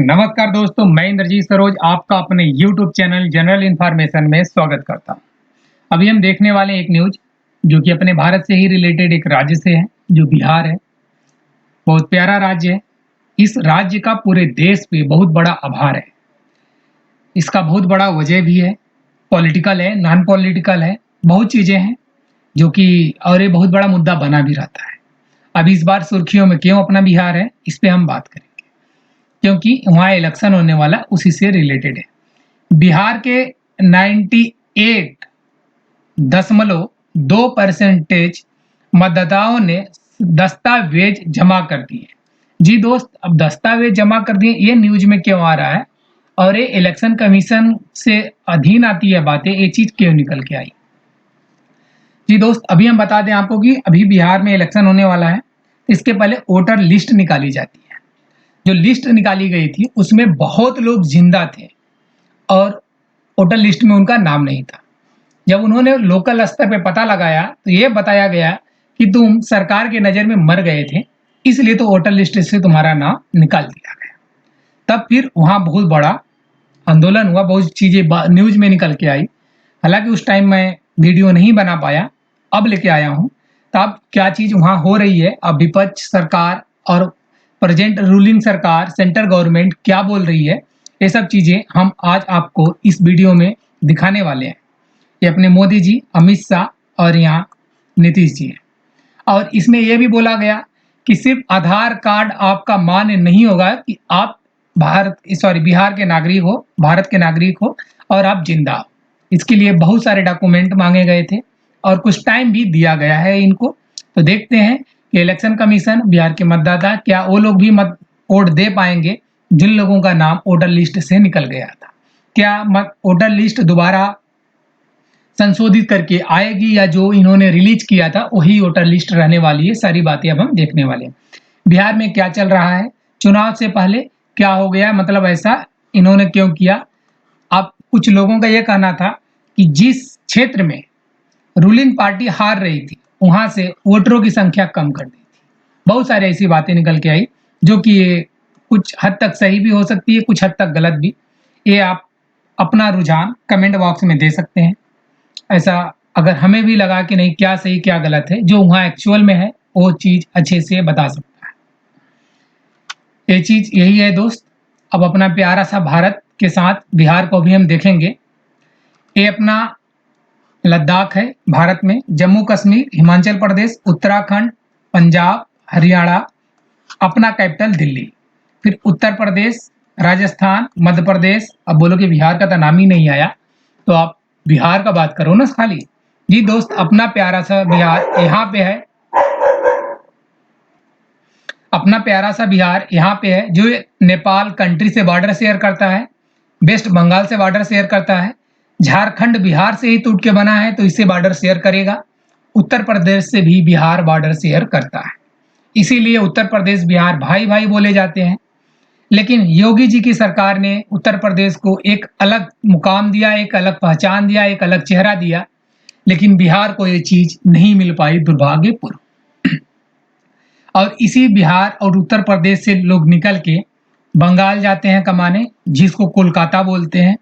नमस्कार दोस्तों, मैं इंद्रजीत सरोज आपका अपने YouTube चैनल जनरल इन्फॉर्मेशन में स्वागत करता हूं। अभी हम देखने वाले हैं एक न्यूज जो कि अपने भारत से ही रिलेटेड एक राज्य से है, जो बिहार है। बहुत प्यारा राज्य है। इस राज्य का पूरे देश पे बहुत बड़ा आभार है। इसका बहुत बड़ा वजह भी है, पॉलिटिकल है, नॉन पॉलिटिकल है, बहुत चीजें हैं जो कि और ये बहुत बड़ा मुद्दा बना भी रहता है। अब इस बार सुर्खियों में क्यों अपना बिहार है, इस पे हम बात करेंगे, क्योंकि वहाँ इलेक्शन होने वाला उसी से रिलेटेड है। बिहार के 98.2% मतदाताओं ने दस्तावेज जमा कर दिए। जी दोस्त, अब दस्तावेज जमा कर दिए, ये न्यूज में क्यों आ रहा है और ये इलेक्शन कमीशन से अधीन आती है बातें, ये चीज क्यों निकल के आई? जी दोस्त, अभी हम बता दें आपको कि अभी बिहार में इलेक्शन होने वाला है। इसके पहले वोटर लिस्ट निकाली जाती है। जो लिस्ट निकाली गई थी उसमें बहुत लोग जिंदा थे और वोटर लिस्ट में उनका नाम नहीं था। जब उन्होंने लोकल स्तर पे पता लगाया तो ये बताया गया कि तुम सरकार के नज़र में मर गए थे, इसलिए तो वोटर लिस्ट से तुम्हारा नाम निकाल दिया गया। तब फिर वहाँ बहुत बड़ा आंदोलन हुआ, बहुत चीज़ें न्यूज में निकल के आई। हालांकि उस टाइम मैं वीडियो नहीं बना पाया, अब लेके आया हूँ। तब क्या चीज़ वहाँ हो रही है, अब विपक्ष सरकार और प्रेजेंट रूलिंग सरकार, सेंट्रल गवर्नमेंट क्या बोल रही है, ये सब चीज़ें हम आज आपको इस वीडियो में दिखाने वाले हैं। ये अपने मोदी जी, अमित शाह और यहाँ नीतीश जी हैं। और इसमें यह भी बोला गया कि सिर्फ आधार कार्ड आपका मान्य नहीं होगा कि आप बिहार के नागरिक हो, भारत के नागरिक हो और आप जिंदा हो। इसके लिए बहुत सारे डॉक्यूमेंट मांगे गए थे और कुछ टाइम भी दिया गया है इनको। तो देखते हैं कि इलेक्शन कमीशन, बिहार के मतदाता, क्या वो लोग भी मत वोट दे पाएंगे जिन लोगों का नाम वोटर लिस्ट से निकल गया था? क्या वोटर लिस्ट दोबारा संशोधित करके आएगी या जो इन्होंने रिलीज किया था वही वोटर लिस्ट रहने वाली है? सारी बातें अब हम देखने वाले हैं। बिहार में क्या चल रहा है, चुनाव से पहले क्या हो गया, मतलब ऐसा इन्होंने क्यों किया? अब कुछ लोगों का यह कहना था कि जिस क्षेत्र में रूलिंग पार्टी हार रही थी वहां से वोटरों की संख्या कम कर दी थी। बहुत सारी ऐसी बातें निकल के आई जो कि ये कुछ हद तक सही भी हो सकती है, कुछ हद तक गलत भी। ये आप अपना रुझान कमेंट बॉक्स में दे सकते हैं। ऐसा अगर हमें भी लगा कि नहीं, क्या सही क्या गलत है, जो वहाँ एक्चुअल में है वो चीज अच्छे से बता सकता है। ये चीज यही है दोस्त। अब अपना प्यारा सा भारत के साथ बिहार को भी हम देखेंगे। ये अपना लद्दाख है भारत में, जम्मू कश्मीर, हिमाचल प्रदेश, उत्तराखंड, पंजाब, हरियाणा, अपना कैपिटल दिल्ली, फिर उत्तर प्रदेश, राजस्थान, मध्य प्रदेश। अब बोलो कि बिहार का तो नाम ही नहीं आया, तो आप बिहार का बात करो ना खाली। जी दोस्त, अपना प्यारा सा बिहार यहाँ पे है। अपना प्यारा सा बिहार यहाँ पे है, जो नेपाल कंट्री से बॉर्डर शेयर करता है, वेस्ट बंगाल से बॉर्डर शेयर करता है, झारखंड बिहार से ही टूट के बना है तो इससे बॉर्डर शेयर करेगा। उत्तर प्रदेश से भी बिहार बॉर्डर शेयर करता है, इसीलिए उत्तर प्रदेश बिहार भाई भाई बोले जाते हैं। लेकिन योगी जी की सरकार ने उत्तर प्रदेश को एक अलग मुकाम दिया, एक अलग पहचान दिया, एक अलग चेहरा दिया, लेकिन बिहार को ये चीज नहीं मिल पाई, दुर्भाग्यपूर्ण। और इसी बिहार और उत्तर प्रदेश से लोग निकल के बंगाल जाते हैं कमाने, जिसको कोलकाता बोलते हैं,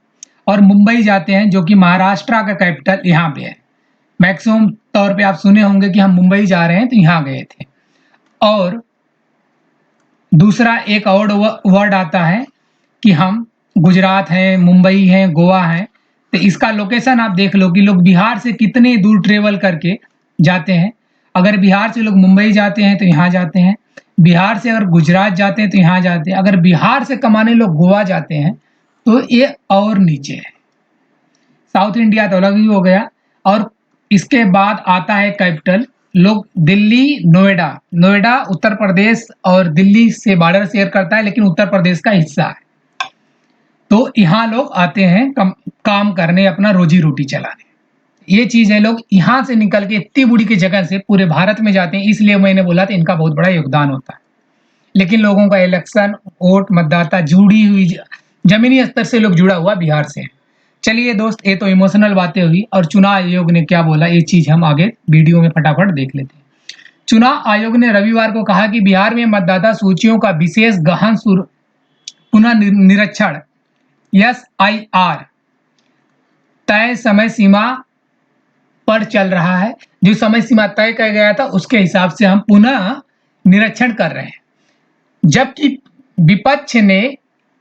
और मुंबई जाते हैं, जो कि महाराष्ट्र का कैपिटल यहाँ पे है। मैक्सिमम तौर पे आप सुने होंगे कि हम मुंबई जा रहे हैं, तो यहाँ गए थे। और दूसरा एक और वर्ड आता है कि हम गुजरात हैं, मुंबई हैं, गोवा हैं। तो इसका लोकेशन आप देख लो कि लोग बिहार से कितने दूर ट्रेवल करके जाते हैं। अगर बिहार से लोग मुंबई जाते हैं तो यहाँ जाते हैं, बिहार से अगर गुजरात जाते हैं तो यहाँ जाते हैं, अगर बिहार से कमाने लोग गोवा जाते हैं तो ये और नीचे है। साउथ इंडिया तो अलग ही हो गया। और इसके बाद आता है कैपिटल, लोग दिल्ली, नोएडा। नोएडा उत्तर प्रदेश और दिल्ली से बॉर्डर शेयर करता है, लेकिन उत्तर प्रदेश का हिस्सा है। तो यहाँ लोग आते हैं काम करने, अपना रोजी रोटी चलाने। ये चीज है, लोग यहाँ से निकल के इतनी बुरी की जगह से पूरे भारत में जाते हैं, इसलिए मैंने बोला था इनका बहुत बड़ा योगदान होता है। लेकिन लोगों का इलेक्शन, वोट, मतदाता जुड़ी हुई, जमीनी स्तर से लोग जुड़ा हुआ बिहार से है। चलिए दोस्त, ये तो इमोशनल बातें हुई, और चुनाव आयोग ने क्या बोला ये चीज हम आगे वीडियो में फटाफट देख लेते हैं। चुनाव आयोग ने रविवार को कहा कि बिहार में मतदाता सूचियों का विशेष गहन पुनः निरीक्षण SIR तय समय सीमा पर चल रहा है। जो समय सीमा तय किया गया था उसके हिसाब से हम पुनः निरीक्षण कर रहे हैं, जबकि विपक्ष ने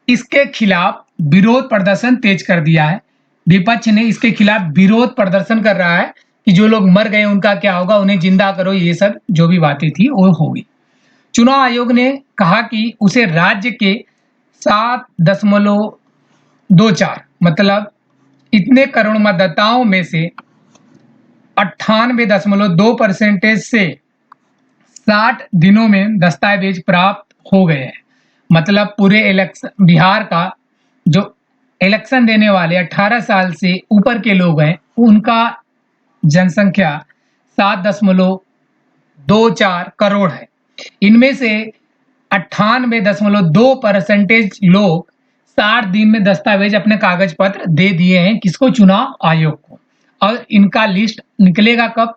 इसके खिलाफ विरोध प्रदर्शन तेज कर दिया है। विपक्ष ने इसके खिलाफ विरोध प्रदर्शन कर रहा है कि जो लोग मर गए उनका क्या होगा, उन्हें जिंदा करो, ये सब जो भी बातें थी वो होगी। चुनाव आयोग ने कहा कि उसे राज्य के 7.24 मतलब इतने करोड़ मतदाताओं में से 98.2% से 60 दिनों में दस्तावेज प्राप्त हो गए हैं। मतलब पूरे इलेक्शन बिहार का जो इलेक्शन देने वाले 18 साल से ऊपर के लोग हैं उनका जनसंख्या 7.24 करोड़ है। इनमें से 98.2% लोग 60 दिन में दस्तावेज अपने कागज पत्र दे दिए हैं। किसको? चुनाव आयोग को। और इनका लिस्ट निकलेगा कब?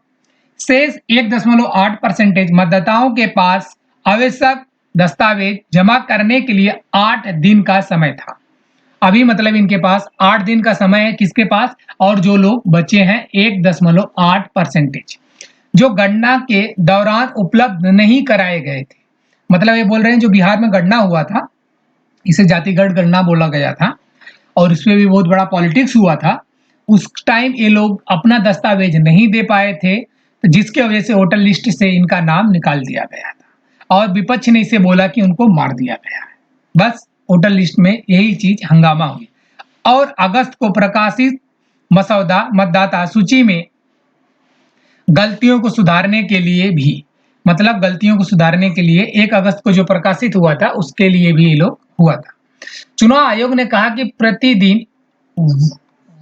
शेष 1.8% मतदाताओं के पास आवश्यक दस्तावेज जमा करने के लिए 8 दिन का समय था। अभी मतलब इनके पास 8 दिन का समय है किसके पास? और जो लोग बचे हैं 1.8% जो गणना के दौरान उपलब्ध नहीं कराए गए थे। मतलब ये बोल रहे हैं जो बिहार में गणना हुआ था, इसे जातिगत गणना बोला गया था और इसमें भी बहुत बड़ा पॉलिटिक्स हुआ था। उस टाइम ये लोग अपना दस्तावेज नहीं दे पाए थे, तो जिसके वजह से वोटर लिस्ट से इनका नाम निकाल दिया गया था और विपक्ष ने इसे बोला कि उनको मार दिया गया है। बस वोटर लिस्ट में यही चीज हंगामा हुई। और अगस्त को प्रकाशित मसौदा मतदाता सूची में गलतियों को सुधारने के लिए भी, मतलब गलतियों को सुधारने के लिए 1 अगस्त को जो प्रकाशित हुआ था उसके लिए भी ये लोग हुआ था। चुनाव आयोग ने कहा कि प्रतिदिन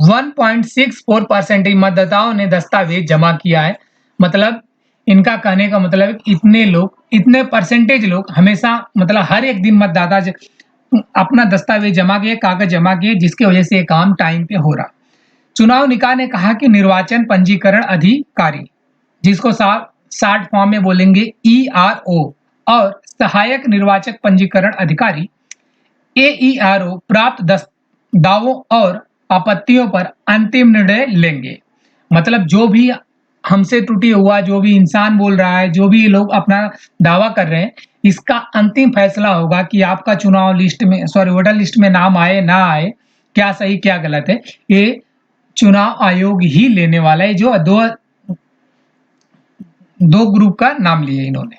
1.64% मतदाताओं ने दस्तावेज जमा किया है। मतलब इनका कहने का मतलब इतने लोग, इतने परसेंटेज लोग हमेशा, मतलब हर एक दिन मतदाता अपना दस्तावेज जमा किए, कागज जमा किए, जिसकी वजह से ये काम टाइम पे हो रहा। चुनाव निकाय ने कहा कि निर्वाचन पंजीकरण अधिकारी, जिसको शॉर्ट फॉर्म में बोलेंगे ERO, और सहायक निर्वाचक पंजीकरण अधिकारी AERO प्राप्त दावों और आपत्तियों पर अंतिम निर्णय लेंगे। मतलब जो भी हमसे त्रुटि हुआ, जो भी इंसान बोल रहा है, जो भी लोग अपना दावा कर रहे हैं, इसका अंतिम फैसला होगा कि आपका चुनाव लिस्ट में, वोटर लिस्ट में नाम आए ना आए, क्या सही क्या गलत है, ये चुनाव आयोग ही लेने वाला है। जो दो ग्रुप का नाम लिए इन्होंने,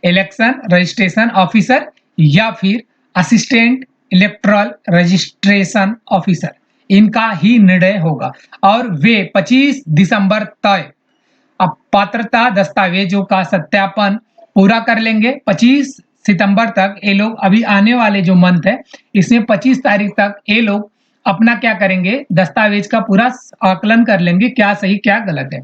इलेक्शन रजिस्ट्रेशन ऑफिसर या फिर असिस्टेंट इलेक्टोरल रजिस्ट्रेशन ऑफिसर, इनका ही निर्णय होगा। और वे 25 दिसंबर तक अब पात्रता दस्तावेजों का सत्यापन पूरा कर लेंगे। 25 सितंबर तक ये लोग, अभी आने वाले जो मंथ है इसमें 25 तारीख तक ये लोग अपना क्या करेंगे, दस्तावेज का पूरा आकलन कर लेंगे, क्या सही क्या गलत है।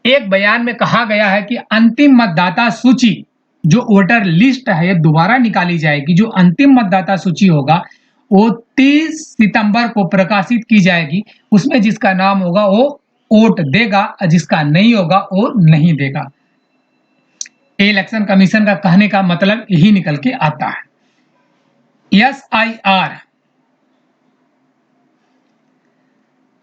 एक बयान में कहा गया है कि अंतिम मतदाता सूची, जो वोटर लिस्ट है, दोबारा निकाली जाएगी। जो अंतिम मतदाता सूची होगा वो 30 सितंबर को प्रकाशित की जाएगी। उसमें जिसका नाम होगा वो वोट देगा और जिसका नहीं होगा वो नहीं देगा। इलेक्शन कमीशन का कहने का मतलब यही निकल के आता है। SIR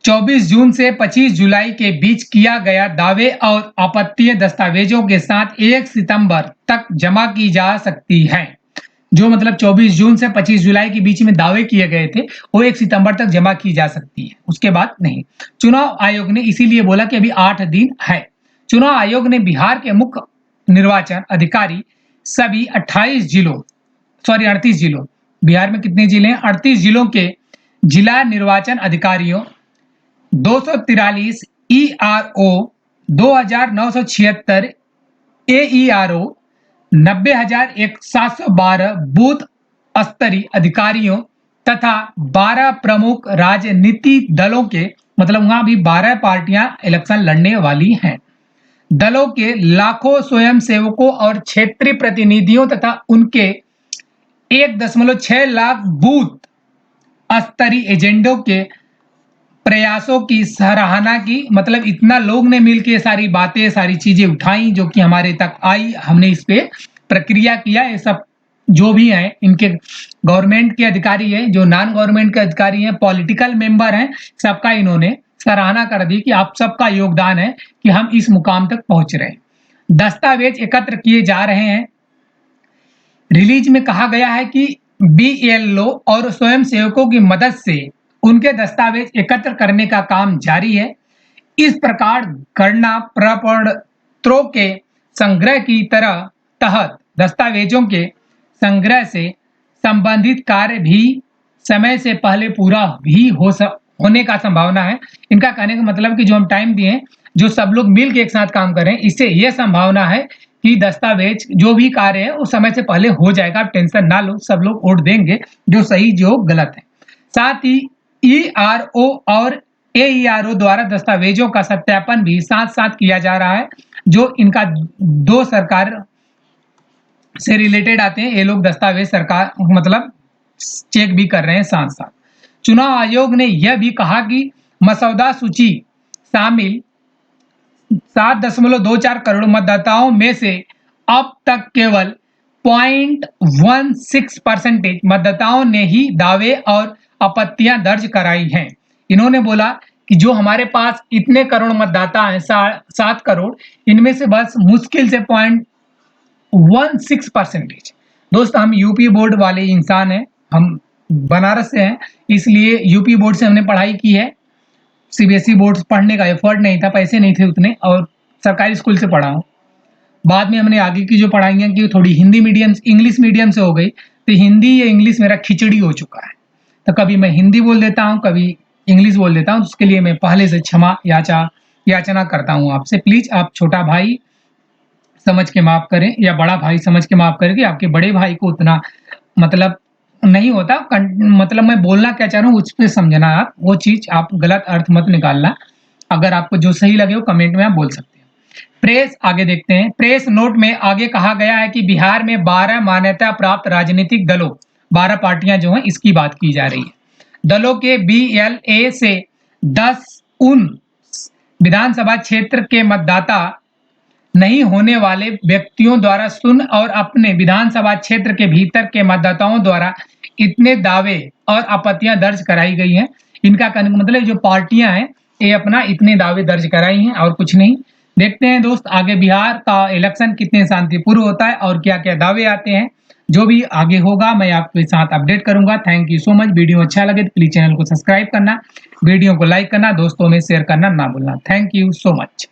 24 जून से 25 जुलाई के बीच किया गया दावे और आपत्तियां दस्तावेजों के साथ 1 सितंबर तक जमा की जा सकती हैं। जो मतलब 24 जून से 25 जुलाई के बीच में दावे किए गए थे वो 1 सितंबर तक जमा की जा सकती है, उसके बाद नहीं। चुनाव आयोग ने इसीलिए बोला कि अभी 8 दिन है। चुनाव आयोग ने बिहार के मुख्य निर्वाचन अधिकारी सभी 38 जिलों, बिहार में कितने जिले हैं? 38 जिलों के जिला निर्वाचन अधिकारियों 243 ERO, 2976 AERO, 90,712 बूथ स्तरीय अधिकारियों तथा 12 प्रमुख राजनीतिक दलों के, मतलब वहां भी 12 पार्टियां इलेक्शन लड़ने वाली हैं, दलों के लाखों स्वयंसेवकों और क्षेत्रीय प्रतिनिधियों तथा उनके 1.6 लाख बूथ स्तरीय एजेंडों के प्रयासों की सराहना की। मतलब इतना लोग ने मिलकर ये सारी बातें, सारी चीजें उठाई जो कि हमारे तक आई, हमने इस पे प्रक्रिया किया, ये सब जो भी हैं, इनके गवर्नमेंट के अधिकारी हैं, जो नॉन गवर्नमेंट के अधिकारी हैं, पॉलिटिकल मेंबर हैं, सबका इन्होंने सराहना कर दी कि आप सबका योगदान है कि हम इस मुकाम तक पहुंच रहे हैं। दस्तावेज एकत्र किए जा रहे हैं। रिलीज में कहा गया है कि बीएलओ और स्वयंसेवकों की मदद से उनके दस्तावेज एकत्र करने का काम जारी है। इस प्रकार गणना प्रपत्रों के संग्रह की तरह तहत दस्तावेजों के संग्रह से संबंधित कार्य भी समय से पहले पूरा भी होने का संभावना है। इनका कहने का मतलब कि जो हम टाइम दिए, जो सब लोग मिल के एक साथ काम कर रहे हैं, इससे यह संभावना है कि दस्तावेज जो भी कार्य है वो समय से पहले हो जाएगा। आप टेंशन ना लो, सब लोग वोट देंगे, जो सही जो गलत है। साथ ही ईआरओ और एईआरओ द्वारा दस्तावेजों का सत्यापन भी साथ साथ किया जा रहा है। जो इनका दो सरकार से रिलेटेड आते हैं, ये लोग दस्तावेज सरकार मतलब चेक भी कर रहे हैं साथ साथ। चुनाव आयोग ने यह भी कहा कि मसौदा सूची शामिल 7.24 करोड़ मतदाताओं में से अब तक केवल 0.16% मतदाताओं ने ही दावे और आपत्तियां दर्ज कराई हैं। इन्होंने बोला कि जो हमारे पास इतने करोड़ मतदाता हैं, 7 करोड़, इनमें से बस मुश्किल से 0.16%। दोस्त, हम यूपी बोर्ड वाले इंसान हैं, हम बनारस से हैं, इसलिए यूपी बोर्ड से हमने पढ़ाई की है। सीबीएसई बोर्ड पढ़ने का एफर्ट नहीं था, पैसे नहीं थे उतने, और सरकारी स्कूल से पढ़ा हूँ। बाद में हमने आगे की जो पढ़ाइयाँ की थोड़ी हिंदी मीडियम इंग्लिश मीडियम से हो गई, तो हिंदी या इंग्लिश मेरा खिचड़ी हो चुका है। तो कभी मैं हिंदी बोल देता हूँ, कभी इंग्लिश बोल देता हूँ, उसके लिए मैं पहले से क्षमा याचना करता हूँ आपसे। प्लीज आप छोटा भाई समझ के माफ करें या बड़ा भाई समझ के माफ करें कि आपके बड़े भाई को उतना मतलब नहीं होता। मतलब मैं बोलना क्या चाह रहा हूँ उस पर समझना, आप वो चीज आप गलत अर्थ मत निकालना। अगर आपको जो सही लगे वो कमेंट में आप बोल सकते हैं। प्रेस आगे देखते हैं। प्रेस नोट में आगे कहा गया है कि बिहार में 12 मान्यता प्राप्त राजनीतिक दलों, 12 पार्टियां जो हैं, इसकी बात की जा रही है। दलों के बीएलए से 10 उन विधानसभा क्षेत्र के मतदाता नहीं होने वाले व्यक्तियों द्वारा सुन और अपने विधानसभा क्षेत्र के भीतर के मतदाताओं द्वारा इतने दावे और आपत्तियां दर्ज कराई गई हैं। इनका कहने का मतलब जो पार्टियां हैं ये अपना इतने दावे दर्ज कराई हैं और कुछ नहीं। देखते हैं दोस्त आगे बिहार का इलेक्शन कितने शांतिपूर्ण होता है और क्या क्या दावे आते हैं। जो भी आगे होगा मैं आपके साथ अपडेट करूंगा। Thank you so much. Video अच्छा लगे तो प्लीज चैनल को सब्सक्राइब करना, वीडियो को लाइक करना, दोस्तों में शेयर करना ना भूलना। Thank you so much.